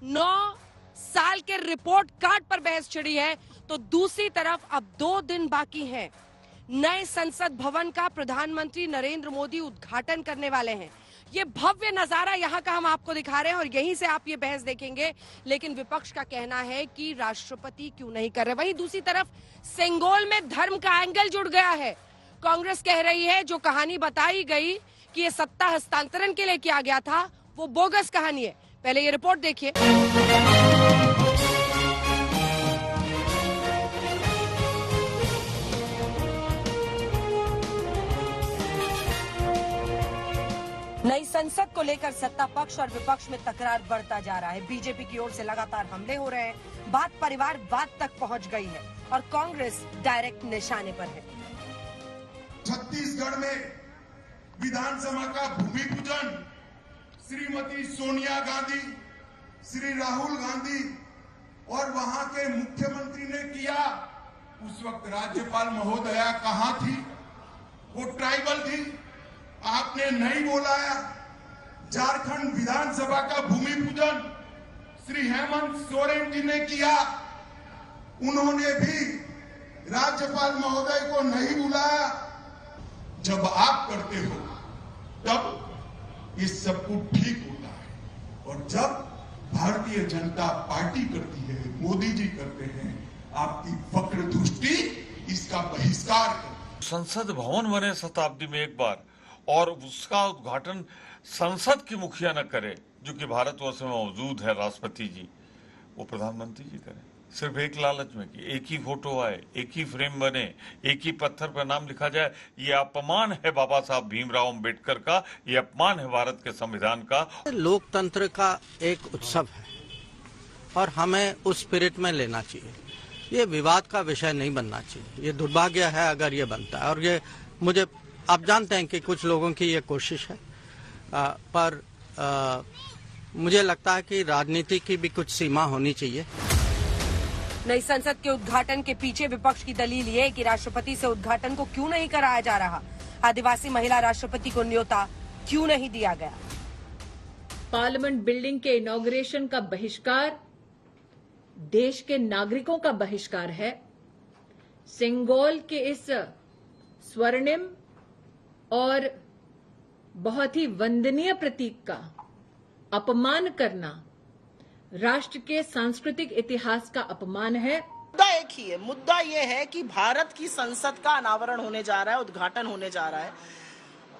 9 साल के report card पर बहस छिड़ी है, तो दूसरी तरफ अब 2 दिन बाकी हैं। नए संसद भवन का प्रधानमंत्री नरेंद्र मोदी उद्घाटन करने वाले हैं। ये भव्य नजारा यहाँ का हम आपको दिखा रहे हैं और यहीं से आप ये बहस देखेंगे। लेकिन विपक्ष का कहना है कि राष्ट्रपति क्यों नहीं कर रहे। वहीं दूसरी तरफ सेंगोल में धर्म का एंगल जुड़ गया है। कांग्रेस कह रही है जो कहानी बताई गई कि ये सत्ता हस्तांतरण के लिए किया गया था, वो बोगस कहानी है। पहले ये रिपोर्ट देखिए। नई संसद को लेकर सत्ता पक्ष और विपक्ष में तकरार बढ़ता जा रहा है। बीजेपी की ओर से लगातार हमले हो रहे हैं। बात परिवारवाद तक पहुंच गई है और कांग्रेस डायरेक्ट निशाने पर है। छत्तीसगढ़ में विधानसभा का भूमि पूजन श्रीमती सोनिया गांधी, श्री राहुल गांधी और वहां के मुख्यमंत्री ने किया। उस वक्त राज्यपाल महोदया कहां थी? वो ट्राइबल थी, आपने नहीं बुलाया। झारखंड विधानसभा का भूमि पूजन श्री हेमंत सोरेन जी ने किया, उन्होंने भी राज्यपाल महोदय को नहीं बुलाया। जब आप करते हो तब ये सब कुछ ठीक होता है, और जब भारतीय जनता पार्टी करती है, मोदी जी करते हैं, आपकी वक्र दृष्टि इसका बहिष्कार करती। संसद भवन बने शताब्दी में एक बार, और उसका उद्घाटन संसद की मुखिया न करे जो कि भारतवर्ष में मौजूद है, राष्ट्रपति जी, वो प्रधानमंत्री जी करें। सिर्फ एक लालच में कि एक ही फोटो आए, एक ही फ्रेम बने, एक ही पत्थर पर नाम लिखा जाए। ये अपमान है बाबा साहब भीमराव अम्बेडकर का, ये अपमान है भारत के संविधान का। लोकतंत्र का एक उत्सव है और हमें उस स्पिरिट में लेना चाहिए। ये विवाद का विषय नहीं बनना चाहिए। ये दुर्भाग्य है अगर ये बनता है, और ये मुझे आप जानते हैं कि कुछ लोगों की ये कोशिश है, पर मुझे लगता है कि राजनीति की भी कुछ सीमा होनी चाहिए। नई संसद के उद्घाटन के पीछे विपक्ष की दलील ये कि राष्ट्रपति से उद्घाटन को क्यों नहीं कराया जा रहा, आदिवासी महिला राष्ट्रपति को न्योता क्यों नहीं दिया गया। पार्लियामेंट बिल्डिंग के इनॉग्रेशन का बहिष्कार देश के नागरिकों का बहिष्कार है। सेंगोल के इस स्वर्णिम और बहुत ही वंदनीय प्रतीक का अपमान करना राष्ट्र के सांस्कृतिक इतिहास का अपमान है। मुद्दा एक ही है, मुद्दा ये है कि भारत की संसद का अनावरण होने जा रहा है, उद्घाटन होने जा रहा है।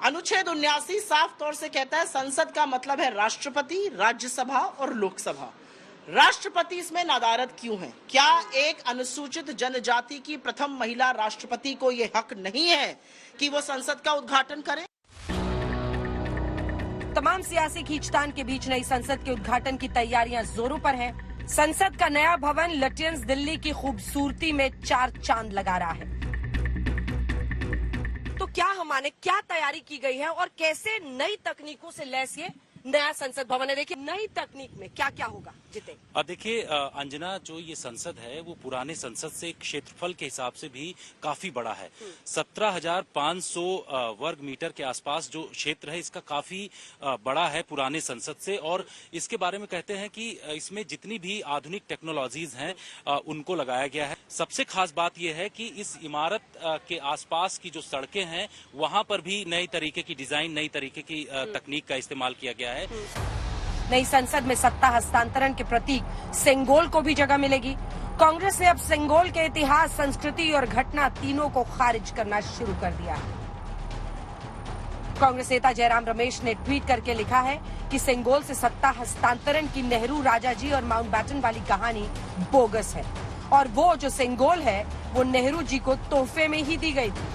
अनुच्छेद 79 साफ तौर से कहता है संसद का मतलब है राष्ट्रपति, राज्यसभा और लोकसभा। राष्ट्रपति इसमें नदारद क्यों है? क्या एक अनुसूचित जनजाति की प्रथम महिला राष्ट्रपति को यह हक नहीं है कि वो संसद का उद्घाटन करे? तमाम सियासी खींचतान के बीच नई संसद के उद्घाटन की तैयारियां जोरों पर हैं। संसद का नया भवन लटियंस दिल्ली की खूबसूरती में 4 चांद लगा रहा है। तो क्या तैयारी की गई है और कैसे नई तकनीकों से लैस ये नया संसद भवन है? देखिए नई तकनीक में क्या क्या होगा जिते। देखिए अंजना, जो ये संसद है वो पुराने संसद से क्षेत्रफल के हिसाब से भी काफी बड़ा है। 17,500 वर्ग मीटर के आसपास जो क्षेत्र है इसका काफी बड़ा है पुराने संसद से। और इसके बारे में कहते हैं कि इसमें जितनी भी आधुनिक टेक्नोलॉजीज हैं उनको लगाया गया है। सबसे खास बात यह है कि इस इमारत के आसपास की जो सड़कें हैं वहां पर भी नई तरीके की डिजाइन, नई तरीके की तकनीक का इस्तेमाल किया गया है। नई संसद में सत्ता हस्तांतरण के प्रतीक सेंगोल को भी जगह मिलेगी। कांग्रेस ने अब सेंगोल के इतिहास, संस्कृति और घटना तीनों को खारिज करना शुरू कर दिया है। कांग्रेस नेता जयराम रमेश ने ट्वीट करके लिखा है कि सेंगोल से सत्ता हस्तांतरण की नेहरू, राजाजी और माउंटबैटन वाली कहानी बोगस है और वो जो सेंगोल है वो नेहरू जी को तोहफे में ही दी गई थी।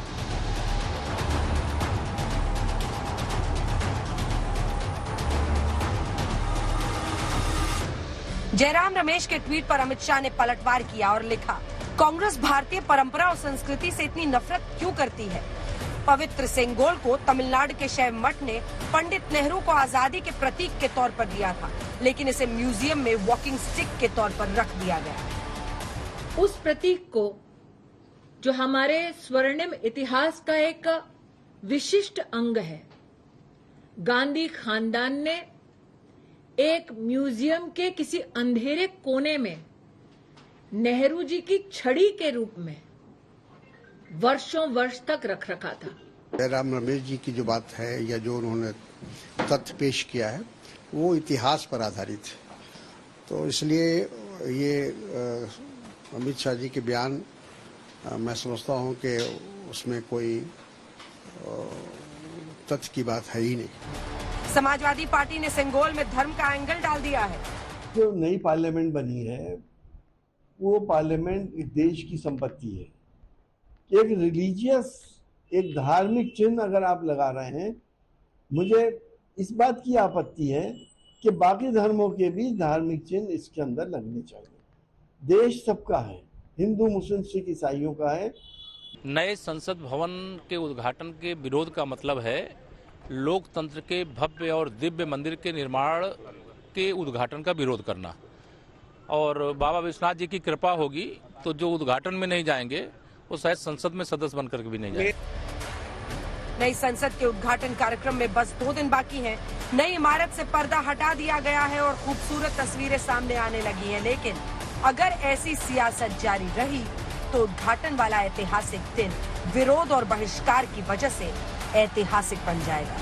जयराम रमेश के ट्वीट पर अमित शाह ने पलटवार किया और लिखा, कांग्रेस भारतीय परंपरा और संस्कृति से इतनी नफरत क्यों करती है? पवित्र सेंगोल को तमिलनाडु के शैव मठ ने पंडित नेहरू को आजादी के प्रतीक के तौर पर दिया था, लेकिन इसे म्यूजियम में वॉकिंग स्टिक के तौर पर रख दिया गया। उस प्रतीक को जो हमारे स्वर्णिम इतिहास का एक विशिष्ट अंग है, गांधी खानदान ने एक म्यूजियम के किसी अंधेरे कोने में नेहरू जी की छड़ी के रूप में वर्षों वर्ष तक रख रखा था। जयराम रमेश जी की जो बात है या जो उन्होंने तथ्य पेश किया है वो इतिहास पर आधारित है, तो इसलिए ये अमित शाह जी के बयान मैं समझता हूं कि उसमें कोई तथ्य की बात है ही नहीं। समाजवादी पार्टी ने सिंगोल में धर्म का एंगल डाल दिया है। जो नई पार्लियामेंट बनी है वो पार्लियामेंट इस देश की संपत्ति है। एक रिलीजियस, एक धार्मिक चिन्ह अगर आप लगा रहे हैं, मुझे इस बात की आपत्ति है कि बाकी धर्मों के भी धार्मिक चिन्ह इसके अंदर लगने चाहिए। देश सबका है, हिंदू मुस्लिम सिख ईसाइयों का है। नए संसद भवन के उद्घाटन के विरोध का मतलब है लोकतंत्र के भव्य और दिव्य मंदिर के निर्माण के उद्घाटन का विरोध करना। और बाबा विश्वनाथ जी की कृपा होगी तो जो उद्घाटन में नहीं जाएंगे वो शायद संसद में सदस्य बनकर के भी नहीं जाएंगे। नई संसद के उद्घाटन कार्यक्रम में बस 2 दिन बाकी हैं। नई इमारत से पर्दा हटा दिया गया है और खूबसूरत तस्वीरें सामने आने लगी हैं, लेकिन अगर ऐसी सियासत जारी रही तो उद्घाटन वाला ऐतिहासिक दिन विरोध और बहिष्कार की वजह से ऐतिहासिक बन जाएगा।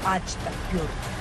आज तक ब्यूरो।